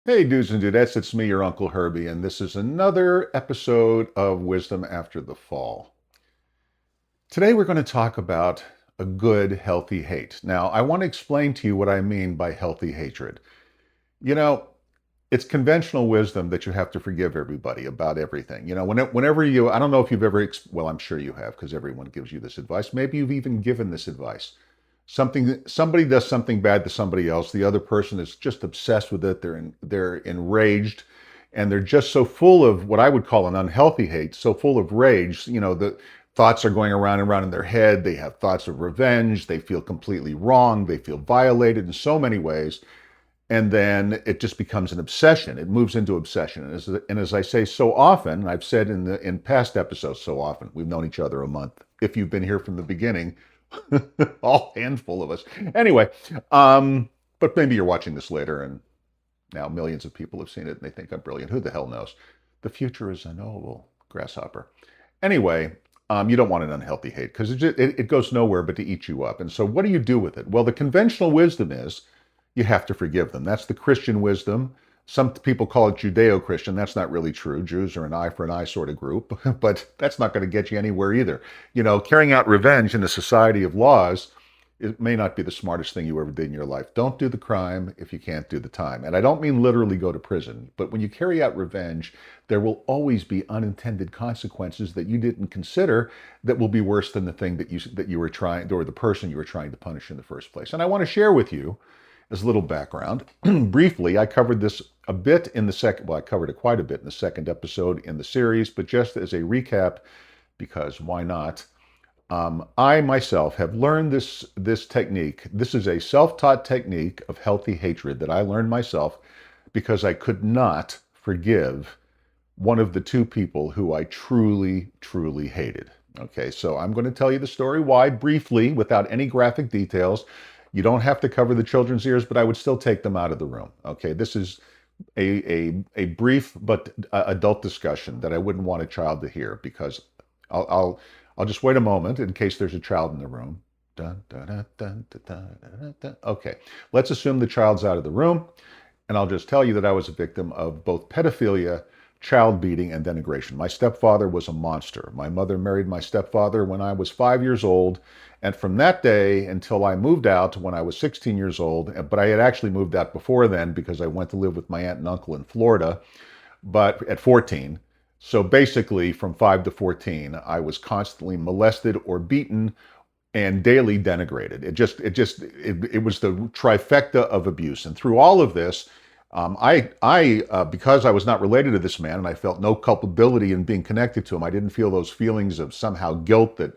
Hey, dudes and dudettes, it's me, your Uncle Herbie, and this is another episode of Wisdom After the Fall. Today, we're going to talk about a good, healthy hate. Now, I want to explain to you what I mean by healthy hatred. You know, it's conventional wisdom that you have to forgive everybody about everything. Whenever you, I don't know if you've ever, well, I'm sure you have because everyone gives you this advice. Maybe you've even given this advice. Somebody does something bad to somebody else, the other person is just obsessed with it. They're enraged, and they're just so full of what I would call an unhealthy hate, so full of rage. The thoughts are going around and around in their head. They have thoughts of revenge. They feel completely wrong. They feel violated in so many ways. And then it just becomes an obsession. It moves into obsession. And as I say so often, I've said in past episodes so often, we've known each other a month. If you've been here from the beginning, all handful of us. Anyway, but maybe you're watching this later and now millions of people have seen it and they think I'm brilliant. Who the hell knows? The future is unknowable, grasshopper. Anyway, you don't want an unhealthy hate because it goes nowhere but to eat you up. And so what do you do with it? Well, the conventional wisdom is you have to forgive them. That's the Christian wisdom. Some people call it Judeo-Christian. That's not really true. Jews are an eye for an eye sort of group, but that's not going to get you anywhere either. Carrying out revenge in a society of laws, it may not be the smartest thing you ever did in your life. Don't do the crime if you can't do the time. And I don't mean literally go to prison, but when you carry out revenge, there will always be unintended consequences that you didn't consider that will be worse than the thing that you were trying, or the person you were trying to punish in the first place. And I want to share with you, as a little background, briefly, I covered this a bit in the second, well, I covered it quite a bit in the second episode in the series, but just as a recap, because why not? I myself have learned this technique. This is a self-taught technique of healthy hatred that I learned myself because I could not forgive one of the two people who I truly, truly hated. Okay, so I'm going to tell you the story why briefly, without any graphic details. You don't have to cover the children's ears, but I would still take them out of the room. Okay, this is a brief but adult discussion that I wouldn't want a child to hear because I'll just wait a moment in case there's a child in the room. Dun, dun, dun, dun, dun, dun, dun, dun. Okay, let's assume the child's out of the room, and I'll just tell you that I was a victim of both pedophilia, child beating, and denigration. My stepfather was a monster. My mother married my stepfather when I was 5 years old. And from that day until I moved out when I was 16 years old, but I had actually moved out before then because I went to live with my aunt and uncle in Florida, but at 14. So basically from 5 to 14, I was constantly molested or beaten and daily denigrated. It was the trifecta of abuse. And through all of this, because I was not related to this man and I felt no culpability in being connected to him, I didn't feel those feelings of somehow guilt that,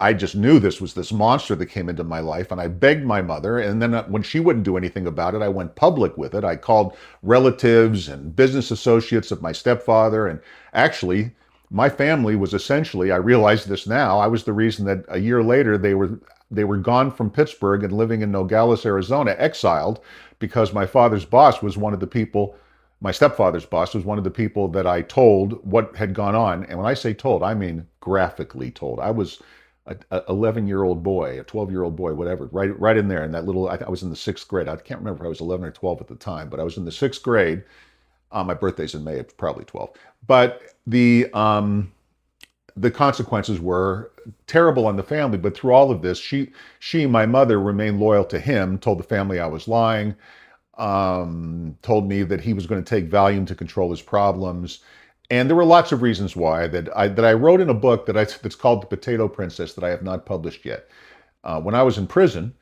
I just knew this was this monster that came into my life, and I begged my mother. And then when she wouldn't do anything about it, I went public with it. I called relatives and business associates of my stepfather. And actually, my family was essentially, I realize this now, I was the reason that a year later they were gone from Pittsburgh and living in Nogales, Arizona, exiled, because my stepfather's boss was one of the people that I told what had gone on. And when I say told, I mean graphically told. I was a 11-year-old boy, a 12-year-old boy, whatever, right in there in that little, I was in the sixth grade. I can't remember if I was 11 or 12 at the time, but I was in the sixth grade. My birthday's in May, it's probably 12. But the consequences were terrible on the family. But through all of this, my mother, remained loyal to him, told the family I was lying, told me that he was going to take Valium to control his problems. And there were lots of reasons why that I wrote in a book that's called The Potato Princess that I have not published yet. When I was in prison,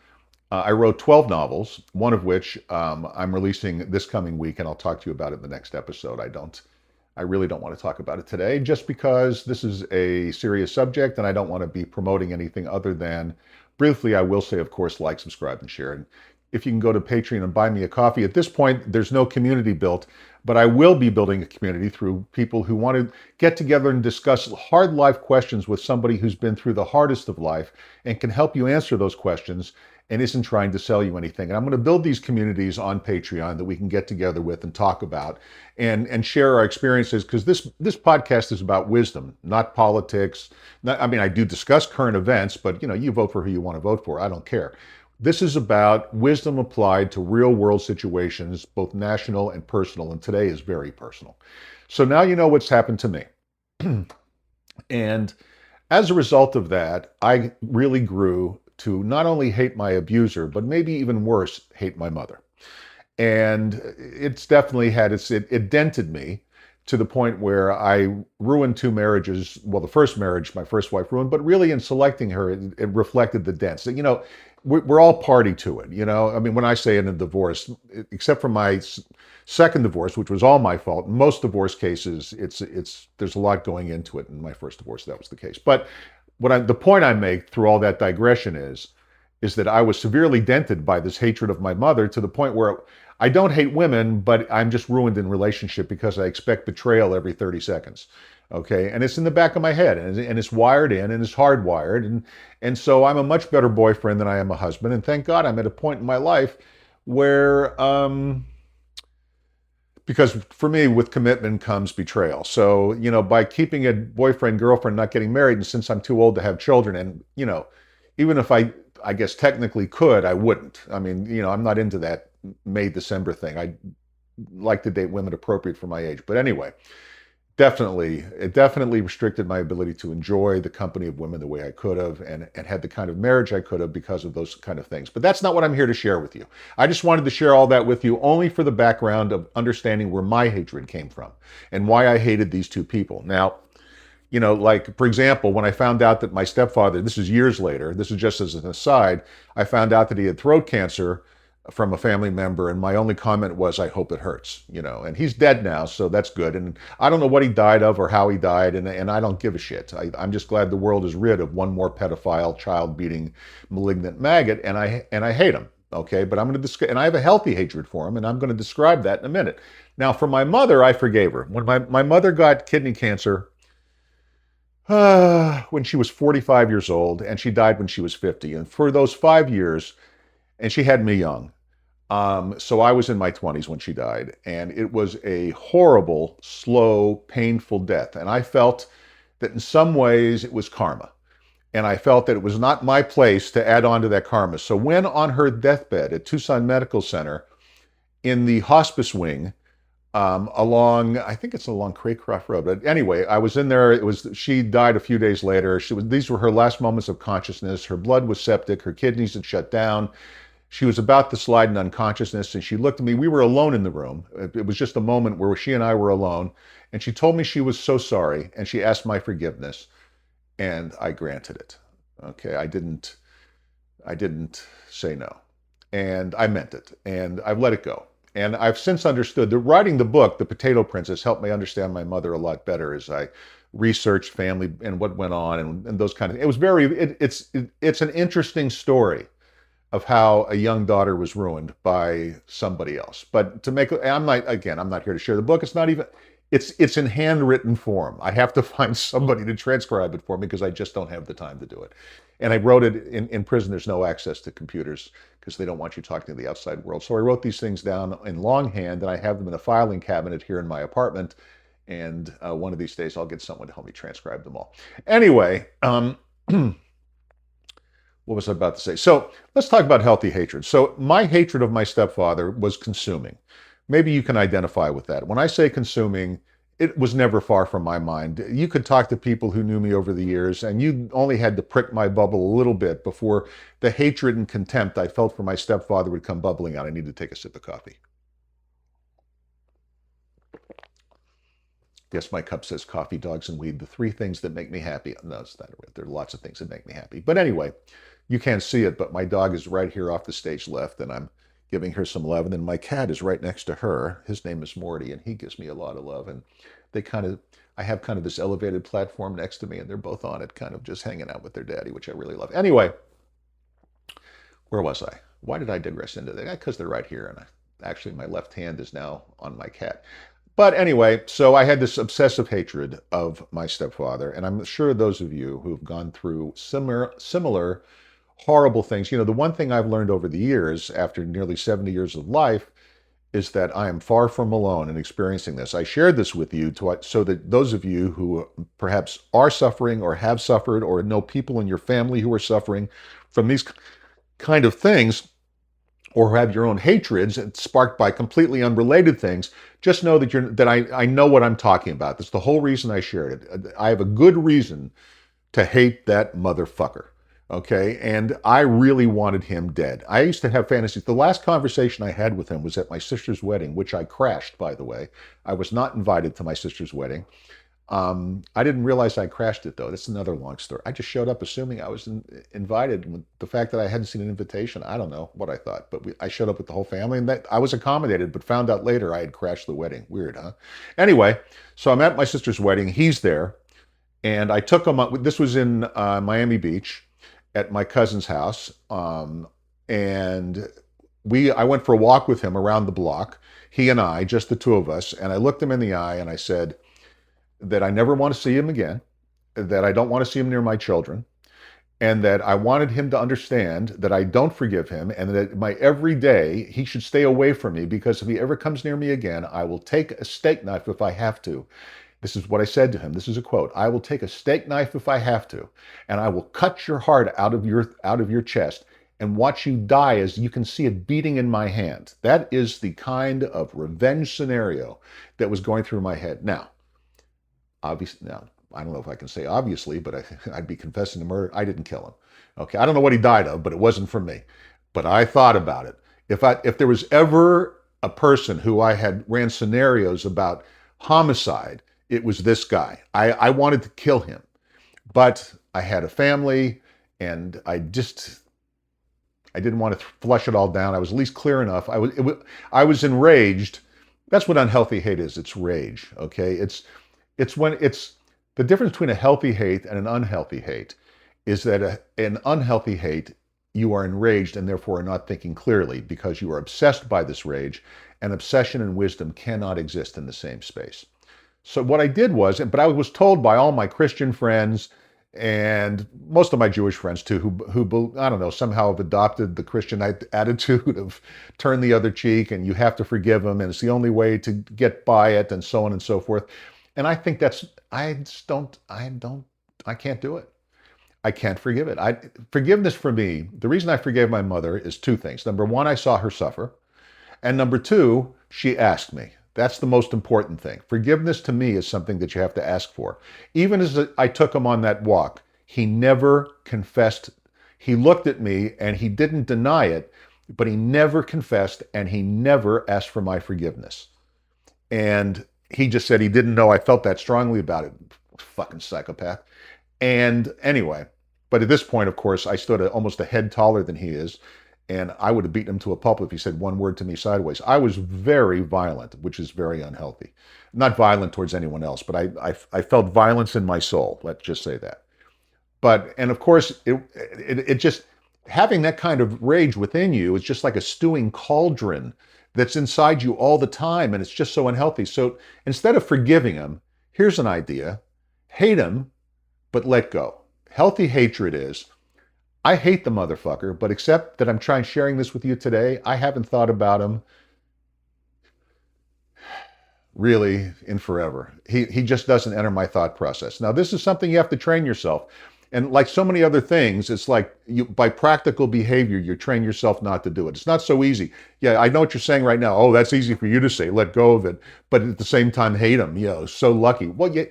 I wrote 12 novels, one of which I'm releasing this coming week, and I'll talk to you about it in the next episode. I really don't want to talk about it today, just because this is a serious subject, and I don't want to be promoting anything other than, briefly, I will say, of course, like, subscribe, and share. And if you can go to Patreon and buy me a coffee. At this point, there's no community built, but I will be building a community through people who want to get together and discuss hard life questions with somebody who's been through the hardest of life and can help you answer those questions and isn't trying to sell you anything. And I'm going to build these communities on Patreon that we can get together with and talk about and share our experiences, because this podcast is about wisdom, not politics. I do discuss current events, but you vote for who you want to vote for. I don't care. This is about wisdom applied to real world situations, both national and personal, and today is very personal. So now you know what's happened to me. And as a result of that, I really grew to not only hate my abuser, but maybe even worse, hate my mother. And it's definitely it dented me to the point where I ruined two marriages. Well, the first marriage, my first wife ruined, but really in selecting her, it reflected the dents. You know, we're all party to it. You know, I mean, when I say in a divorce, except for my second divorce, which was all my fault, in most divorce cases, there's a lot going into it. In my first divorce, that was the case. But the point I make through all that digression is that I was severely dented by this hatred of my mother to the point where I don't hate women, but I'm just ruined in relationship because I expect betrayal every 30 seconds. Okay. And it's in the back of my head and it's wired in and it's hardwired. And so I'm a much better boyfriend than I am a husband. And thank God I'm at a point in my life where, because for me, with commitment comes betrayal. So, you know, by keeping a boyfriend, girlfriend, not getting married, and since I'm too old to have children, and, you know, even if I guess technically could, I wouldn't. I mean, you know, I'm not into that May, December thing. I like to date women appropriate for my age. But anyway, it definitely restricted my ability to enjoy the company of women the way I could have and had the kind of marriage I could have because of those kind of things. But that's not what I'm here to share with you. I just wanted to share all that with you only for the background of understanding where my hatred came from and why I hated these two people. Now, you know, like, for example, when I found out that my stepfather, this is years later, this is just as an aside, I found out that he had throat cancer from a family member, and my only comment was, I hope it hurts, you know, and he's dead now, so that's good. And I don't know what he died of or how he died, and I don't give a shit. I'm just glad the world is rid of one more pedophile, child-beating, malignant maggot, and I hate him. Okay, but I'm going to and I have a healthy hatred for him, and I'm going to describe that in a minute. Now, for my mother, I forgave her. When my mother got kidney cancer, when she was 45 years old, and she died when she was 50. And for those 5 years, and she had me young. So I was in my 20s when she died, and it was a horrible, slow, painful death. And I felt that in some ways it was karma. And I felt that it was not my place to add on to that karma. So when on her deathbed at Tucson Medical Center, in the hospice wing, I think it's along Craycroft Road. But anyway, I was in there. She died a few days later. These were her last moments of consciousness. Her blood was septic. Her kidneys had shut down. She was about to slide in unconsciousness, and she looked at me. We were alone in the room. It was just a moment where she and I were alone. And she told me she was so sorry, and she asked my forgiveness, and I granted it. Okay, I didn't say no, and I meant it, and I've let it go. And I've since understood that writing the book, The Potato Princess, helped me understand my mother a lot better as I researched family and what went on and those kind of. It was it's an interesting story of how a young daughter was ruined by somebody else. But I'm not here to share the book. It's not even. It's in handwritten form. I have to find somebody to transcribe it for me because I just don't have the time to do it. And I wrote it in prison. There's no access to computers because they don't want you talking to the outside world. So I wrote these things down in longhand, and I have them in a filing cabinet here in my apartment. And one of these days, I'll get someone to help me transcribe them all. Anyway, what was I about to say? So let's talk about healthy hatred. So my hatred of my stepfather was consuming. Maybe you can identify with that. When I say consuming, it was never far from my mind. You could talk to people who knew me over the years, and you only had to prick my bubble a little bit before the hatred and contempt I felt for my stepfather would come bubbling out. I need to take a sip of coffee. Yes, my cup says coffee, dogs, and weed, the three things that make me happy. No, it's not right. There are lots of things that make me happy. But anyway, you can't see it, but my dog is right here off the stage left, and I'm giving her some love. And then my cat is right next to her. His name is Morty, and he gives me a lot of love. And I have kind of this elevated platform next to me, and they're both on it, kind of just hanging out with their daddy, which I really love. Anyway, where was I? Why did I digress into that? Because they're right here, and actually my left hand is now on my cat. But anyway, so I had this obsessive hatred of my stepfather, and I'm sure those of you who've gone through similar horrible things. You know, the one thing I've learned over the years, after nearly 70 years of life, is that I am far from alone in experiencing this. I shared this with you so that those of you who perhaps are suffering or have suffered or know people in your family who are suffering from these kind of things, or have your own hatreds sparked by completely unrelated things, just know that I know what I'm talking about. That's the whole reason I shared it. I have a good reason to hate that motherfucker. Okay. And I really wanted him dead. I used to have fantasies. The last conversation I had with him was at my sister's wedding, which I crashed, by the way. I was not invited to my sister's wedding. I didn't realize I crashed it though. That's another long story. I just showed up assuming I was invited. And the fact that I hadn't seen an invitation, I don't know what I thought, but I showed up with the whole family, and that I was accommodated, but found out later I had crashed the wedding. Weird, huh? Anyway, so I'm at my sister's wedding. He's there, and I took him up. This was in Miami Beach at my cousin's house, and I went for a walk with him around the block. He and I, just the two of us, and I looked him in the eye and I said that I never want to see him again, that I don't want to see him near my children, and that I wanted him to understand that I don't forgive him, and that my every day he should stay away from me, because if he ever comes near me again, I will take a steak knife if I have to. This is what I said to him. This is a quote. I will take a steak knife if I have to, and I will cut your heart out of your chest and watch you die as you can see it beating in my hand. That is the kind of revenge scenario that was going through my head. Now, obviously, now I don't know if I can say obviously, but I'd be confessing to murder. I didn't kill him. Okay, I don't know what he died of, but it wasn't from me. But I thought about it. If there was ever a person who I had ran scenarios about homicide, it was this guy. I wanted to kill him, but I had a family, and I didn't want to flush it all down. I was at least clear enough. I was enraged. That's what unhealthy hate is. It's rage. Okay, it's the difference between a healthy hate and an unhealthy hate is that an unhealthy hate, you are enraged and therefore are not thinking clearly because you are obsessed by this rage, and obsession and wisdom cannot exist in the same space. So what I did was, but I was told by all my Christian friends and most of my Jewish friends too, who I don't know, somehow have adopted the Christian attitude of turn the other cheek and you have to forgive them and it's the only way to get by it and so on and so forth. And I think I can't do it. I can't forgive it. Forgiveness for me, the reason I forgave my mother is two things. Number one, I saw her suffer. And number two, she asked me. That's the most important thing. Forgiveness to me is something that you have to ask for. Even as I took him on that walk, he never confessed. He looked at me and he didn't deny it, but he never confessed and he never asked for my forgiveness. And he just said he didn't know I felt that strongly about it. Fucking psychopath. And anyway, but at this point, of course, I stood almost a head taller than he is. And I would have beaten him to a pulp if he said one word to me sideways. I was very violent, which is very unhealthy. Not violent towards anyone else, but I felt violence in my soul. Let's just say that. And of course, it just, having that kind of rage within you is just like a stewing cauldron that's inside you all the time, and it's just so unhealthy. So instead of forgiving him, here's an idea. Hate him, but let go. Healthy hatred is, I hate the motherfucker, but except that I'm sharing this with you today, I haven't thought about him really in forever. He just doesn't enter my thought process. Now, this is something you have to train yourself. And like so many other things, it's like by practical behavior, you train yourself not to do it. It's not so easy. Yeah, I know what you're saying right now. Oh, that's easy for you to say, let go of it. But at the same time, hate him. So lucky. Well, yeah.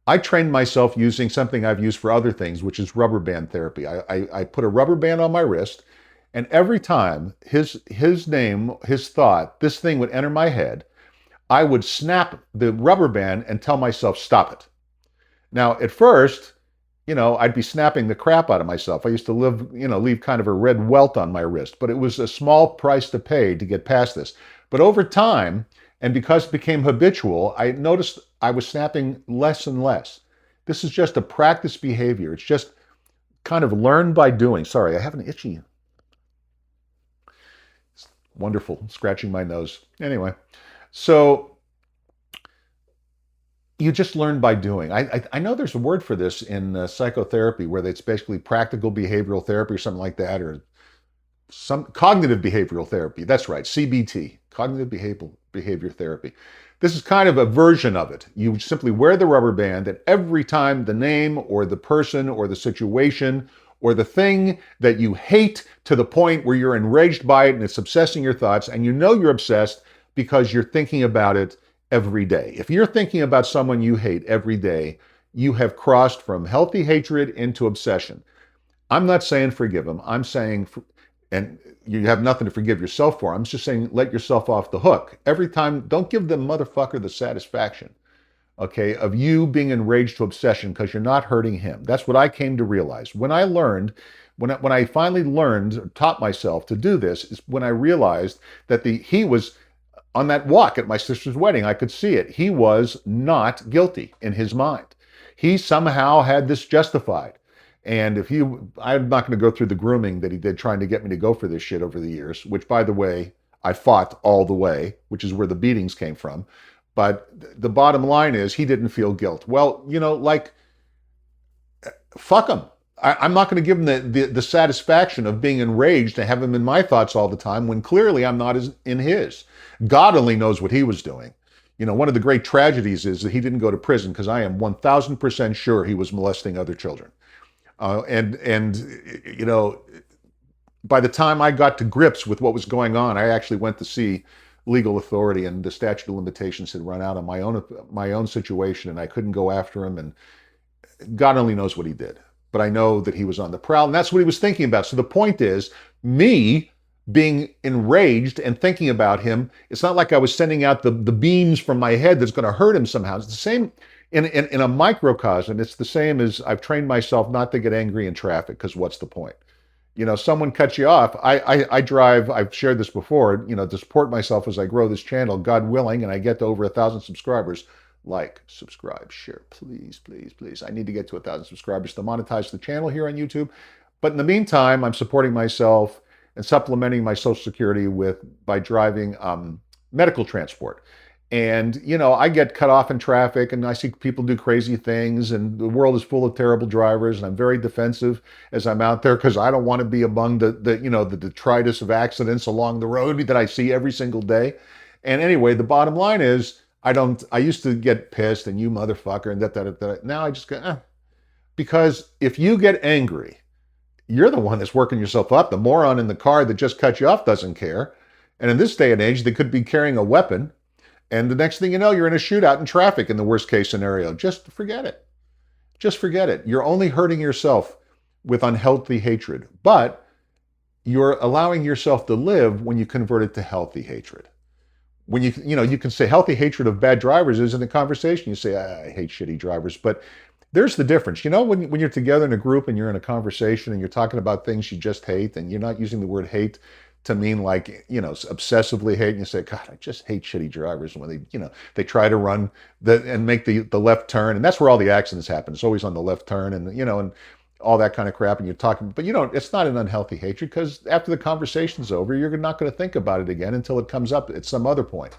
I trained myself using something I've used for other things, which is rubber band therapy. I put a rubber band on my wrist, and every time his name, his thought, this thing would enter my head, I would snap the rubber band and tell myself, stop it. Now, at first, I'd be snapping the crap out of myself. I used to leave kind of a red welt on my wrist, but it was a small price to pay to get past this. But over time, and because it became habitual, I noticed I was snapping less and less. This is just a practice behavior. It's just kind of learned by doing. Sorry, I have an itchy. It's wonderful, scratching my nose. Anyway, so you just learn by doing. I know there's a word for this in psychotherapy where it's basically practical behavioral therapy or something like that, or some cognitive behavioral therapy. That's right, CBT, cognitive behavior therapy. This is kind of a version of it. You simply wear the rubber band, and every time the name or the person or the situation or the thing that you hate to the point where you're enraged by it and it's obsessing your thoughts, and you know you're obsessed because you're thinking about it every day. If you're thinking about someone you hate every day, you have crossed from healthy hatred into obsession. I'm not saying forgive them. I'm saying, and you have nothing to forgive yourself for. I'm just saying let yourself off the hook. Every time, don't give the motherfucker the satisfaction, okay, of you being enraged to obsession because you're not hurting him. That's what I came to realize. When I finally learned, taught myself to do this, is when I realized that he was on that walk at my sister's wedding. I could see it. He was not guilty in his mind. He somehow had this justified. And I'm not going to go through the grooming that he did trying to get me to go for this shit over the years, which, by the way, I fought all the way, which is where the beatings came from. But the bottom line is he didn't feel guilt. Well, like, fuck him. I'm not going to give him the satisfaction of being enraged and have him in my thoughts all the time when clearly I'm not in his. God only knows what he was doing. One of the great tragedies is that he didn't go to prison, because I am 1,000% sure he was molesting other children. By the time I got to grips with what was going on, I actually went to see legal authority, and the statute of limitations had run out on my own situation, and I couldn't go after him. And God only knows what he did, but I know that he was on the prowl, and that's what he was thinking about. So the point is, me being enraged and thinking about him, it's not like I was sending out the beams from my head that's going to hurt him somehow. It's the same in a microcosm. It's the same as I've trained myself not to get angry in traffic, because what's the point? Someone cuts you off. I drive, I've shared this before, to support myself as I grow this channel, God willing, and I get to over 1,000 subscribers. Like, subscribe, share, please, please, please. I need to get to 1,000 subscribers to monetize the channel here on YouTube. But in the meantime, I'm supporting myself and supplementing my Social Security by driving medical transport. And, I get cut off in traffic, and I see people do crazy things, and the world is full of terrible drivers, and I'm very defensive as I'm out there, because I don't want to be among the detritus of accidents along the road that I see every single day. And anyway, the bottom line is, I used to get pissed, and you motherfucker, and that. Now I just go, because if you get angry, you're the one that's working yourself up. The moron in the car that just cut you off doesn't care. And in this day and age, they could be carrying a weapon. And the next thing you know, you're in a shootout in traffic in the worst case scenario. Just forget it. Just forget it. You're only hurting yourself with unhealthy hatred. But you're allowing yourself to live when you convert it to healthy hatred. When you can say healthy hatred of bad drivers is in a conversation. You say, I hate shitty drivers. But there's the difference. When you're together in a group and you're in a conversation and you're talking about things you just hate, and you're not using the word hate to mean like, obsessively hate, and you say, God, I just hate shitty drivers when they try to run and make the left turn. And that's where all the accidents happen. It's always on the left turn, and, and all that kind of crap. And you're talking, but it's not an unhealthy hatred, because after the conversation's over, you're not going to think about it again until it comes up at some other point.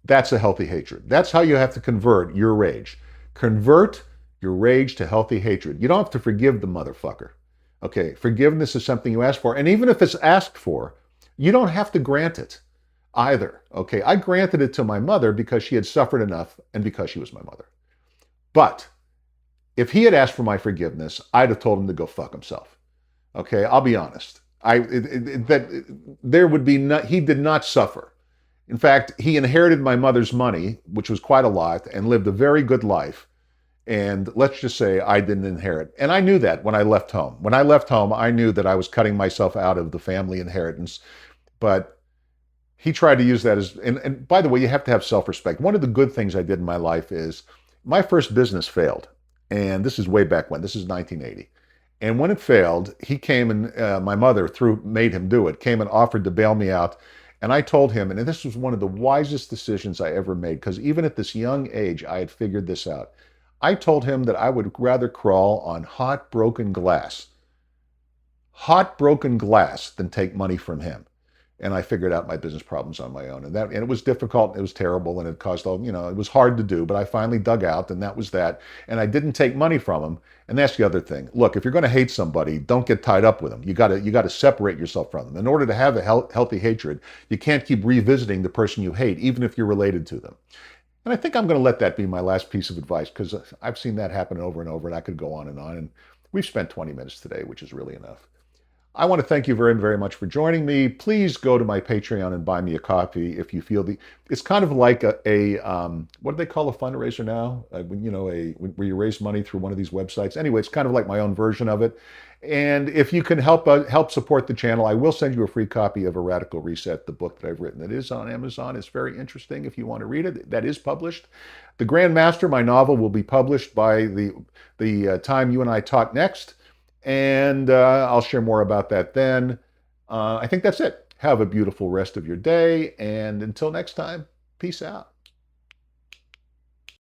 That's a healthy hatred. That's how you have to convert your rage. Convert your rage to healthy hatred. You don't have to forgive the motherfucker. Okay, forgiveness is something you ask for. And even if it's asked for, you don't have to grant it either. Okay, I granted it to my mother because she had suffered enough and because she was my mother. But if he had asked for my forgiveness, I'd have told him to go fuck himself. Okay, I'll be honest. He did not suffer. In fact, he inherited my mother's money, which was quite a lot, and lived a very good life. And let's just say I didn't inherit. And I knew that when I left home. When I left home, I knew that I was cutting myself out of the family inheritance. But he tried to use that as, and by the way, you have to have self-respect. One of the good things I did in my life is my first business failed. And this is way back when. This is 1980. And when it failed, he came and my mother, made him do it, came and offered to bail me out. And I told him, and this was one of the wisest decisions I ever made, because even at this young age, I had figured this out. I told him that I would rather crawl on hot broken glass than take money from him. And I figured out my business problems on my own. And it was difficult, it was terrible, and it caused it was hard to do, but I finally dug out, and that was that. And I didn't take money from him. And that's the other thing. Look, if you're going to hate somebody, don't get tied up with them. You got to separate yourself from them. In order to have a healthy hatred, you can't keep revisiting the person you hate, even if you're related to them. And I think I'm going to let that be my last piece of advice, because I've seen that happen over and over, and I could go on. And we've spent 20 minutes today, which is really enough. I want to thank you very, very much for joining me. Please go to my Patreon and buy me a copy if you feel it's kind of like what do they call a fundraiser now? Where you raise money through one of these websites. Anyway, it's kind of like my own version of it. And if you can help support the channel, I will send you a free copy of A Radical Reset, the book that I've written. That is on Amazon. It's very interesting if you want to read it. That is published. The Grand Master, my novel, will be published by the time you and I talk next. And I'll share more about that then. I think that's it. Have a beautiful rest of your day. And until next time, peace out.